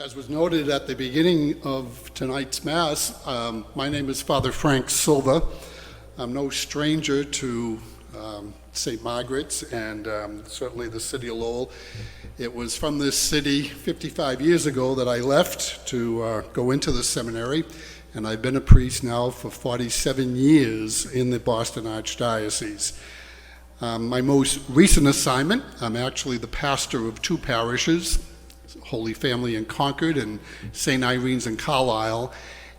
As was noted at the beginning of tonight's Mass, my name is Father Frank Silva. I'm no stranger to St. Margaret's and certainly the city of Lowell. It was from this city 55 years ago that I left to go into the seminary, and I've been a priest now for 47 years in the Boston Archdiocese. My most recent assignment, I'm actually the pastor of two parishes, Holy Family in Concord and St. Irene's in Carlisle.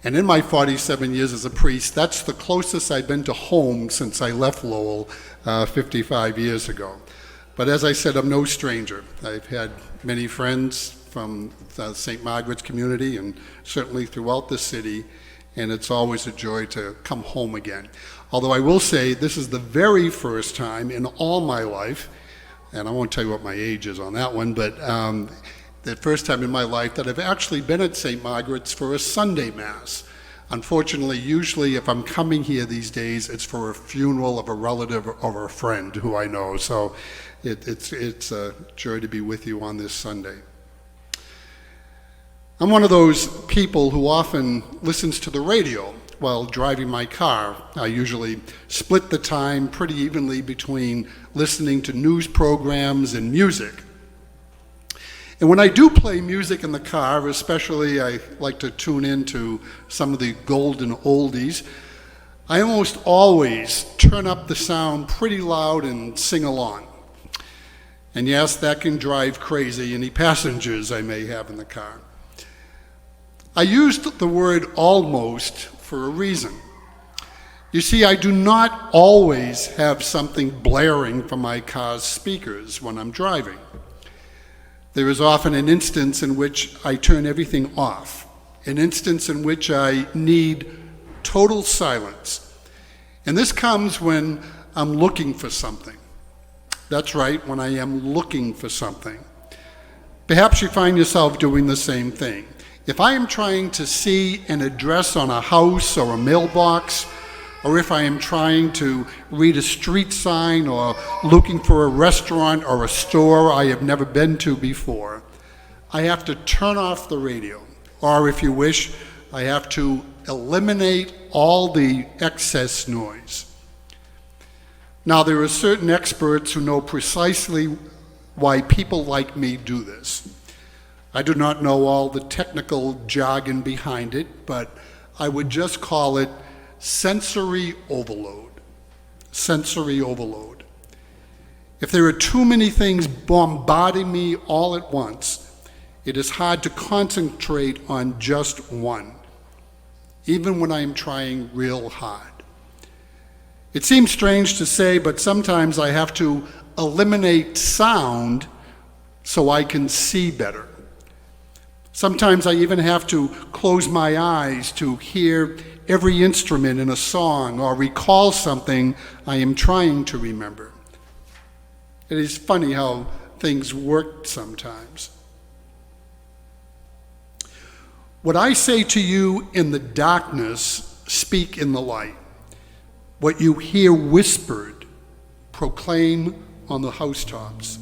And in my 47 years as a priest, that's the closest I've been to home since I left Lowell 55 years ago. But as I said, I'm no stranger. I've had many friends from the St. Margaret's community and certainly throughout the city, and it's always a joy to come home again. Although I will say this is the very first time in all my life, and I won't tell you what my age is on that one, but the first time in my life that I've actually been at St. Margaret's for a Sunday Mass. Unfortunately, usually if I'm coming here these days, it's for a funeral of a relative or a friend who I know. So it's a joy to be with you on this Sunday. I'm one of those people who often listens to the radio while driving my car. I usually split the time pretty evenly between listening to news programs and music. And when I do play music in the car, especially I like to tune into some of the golden oldies, I almost always turn up the sound pretty loud and sing along. And yes, that can drive crazy any passengers I may have in the car. I used the word almost for a reason. You see, I do not always have something blaring from my car's speakers when I'm driving. There is often an instance in which I turn everything off, an instance in which I need total silence. And this comes when I'm looking for something. That's right, when I am looking for something. Perhaps you find yourself doing the same thing. If I am trying to see an address on a house or a mailbox, or if I am trying to read a street sign or looking for a restaurant or a store I have never been to before, I have to turn off the radio. Or if you wish, I have to eliminate all the excess noise. Now, there are certain experts who know precisely why people like me do this. I do not know all the technical jargon behind it, but I would just call it sensory overload. Sensory overload. If there are too many things bombarding me all at once, it is hard to concentrate on just one, even when I am trying real hard. It seems strange to say, but sometimes I have to eliminate sound so I can see better. Sometimes I even have to close my eyes to hear every instrument in a song or recall something I am trying to remember. It is funny how things work sometimes. What I say to you in the darkness, speak in the light. What you hear whispered, proclaim on the housetops.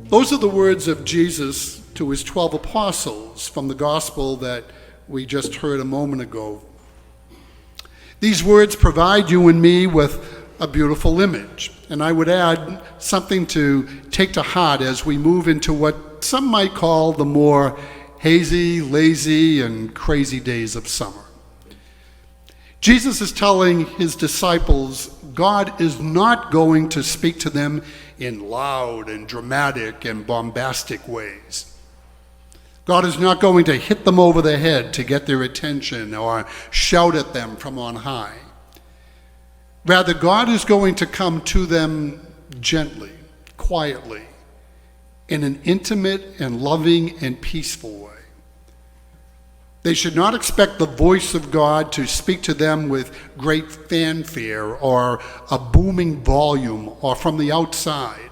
Those are the words of Jesus to his 12 apostles from the gospel that we just heard a moment ago. These words provide you and me with a beautiful image, and I would add something to take to heart as we move into what some might call the more hazy, lazy, and crazy days of summer. Jesus is telling his disciples God is not going to speak to them in loud and dramatic and bombastic ways. God is not going to hit them over the head to get their attention or shout at them from on high. Rather, God is going to come to them gently, quietly, in an intimate and loving and peaceful way. They should not expect the voice of God to speak to them with great fanfare or a booming volume or from the outside.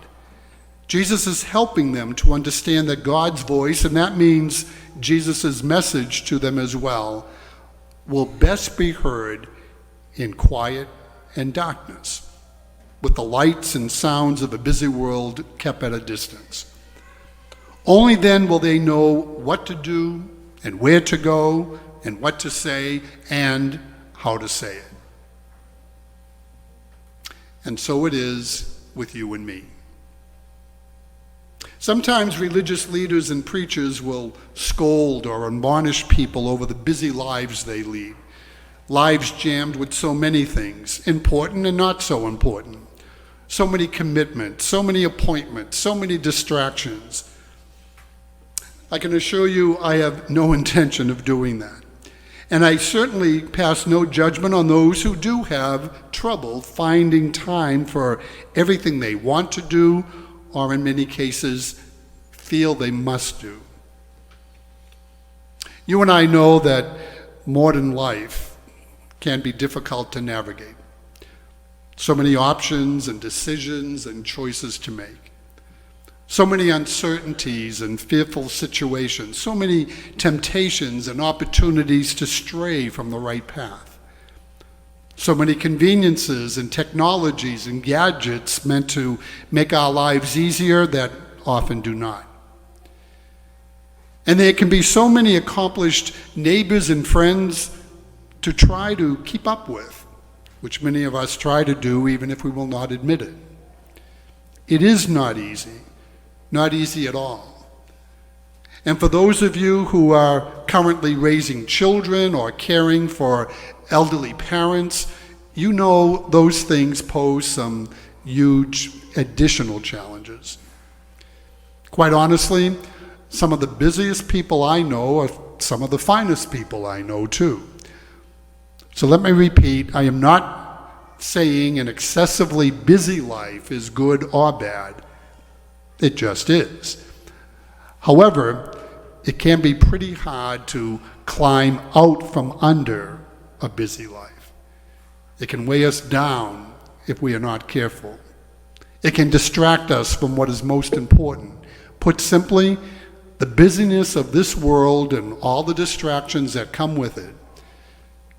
Jesus is helping them to understand that God's voice, and that means Jesus' message to them as well, will best be heard in quiet and darkness, with the lights and sounds of a busy world kept at a distance. Only then will they know what to do and where to go and what to say and how to say it. And so it is with you and me. Sometimes religious leaders and preachers will scold or admonish people over the busy lives they lead, lives jammed with so many things, important and not so important, so many commitments, so many appointments, so many distractions. I can assure you I have no intention of doing that. And I certainly pass no judgment on those who do have trouble finding time for everything they want to do, or in many cases, feel they must do. You and I know that modern life can be difficult to navigate. So many options and decisions and choices to make. So many uncertainties and fearful situations, so many temptations and opportunities to stray from the right path. So many conveniences and technologies and gadgets meant to make our lives easier that often do not. And there can be so many accomplished neighbors and friends to try to keep up with, which many of us try to do even if we will not admit it. It is not easy. Not easy at all. And for those of you who are currently raising children or caring for elderly parents, you know those things pose some huge additional challenges. Quite honestly, some of the busiest people I know are some of the finest people I know too. So let me repeat, I am not saying an excessively busy life is good or bad. It just is. However, it can be pretty hard to climb out from under a busy life. It can weigh us down if we are not careful. It can distract us from what is most important. Put simply, the busyness of this world and all the distractions that come with it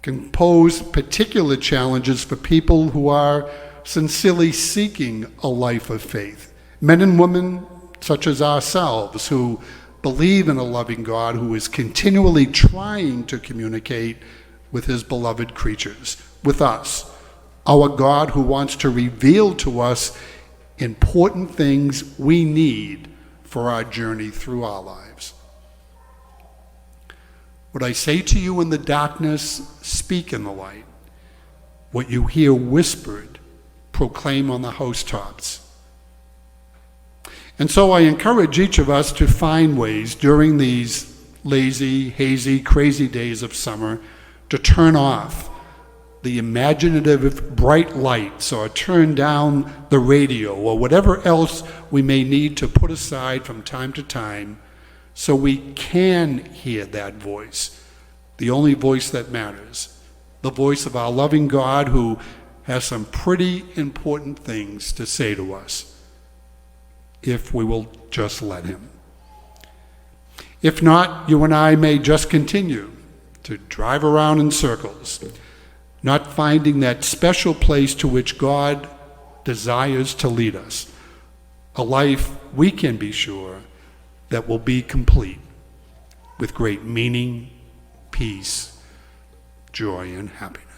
can pose particular challenges for people who are sincerely seeking a life of faith. Men and women such as ourselves who believe in a loving God who is continually trying to communicate with his beloved creatures, with us, our God who wants to reveal to us important things we need for our journey through our lives. What I say to you in the darkness, speak in the light. What you hear whispered, proclaim on the housetops. And so I encourage each of us to find ways during these lazy, hazy, crazy days of summer to turn off the imaginative bright lights or turn down the radio or whatever else we may need to put aside from time to time so we can hear that voice, the only voice that matters, the voice of our loving God who has some pretty important things to say to us, if we will just let him. If not, you and I may just continue to drive around in circles, not finding that special place to which God desires to lead us, a life we can be sure that will be complete with great meaning, peace, joy, and happiness.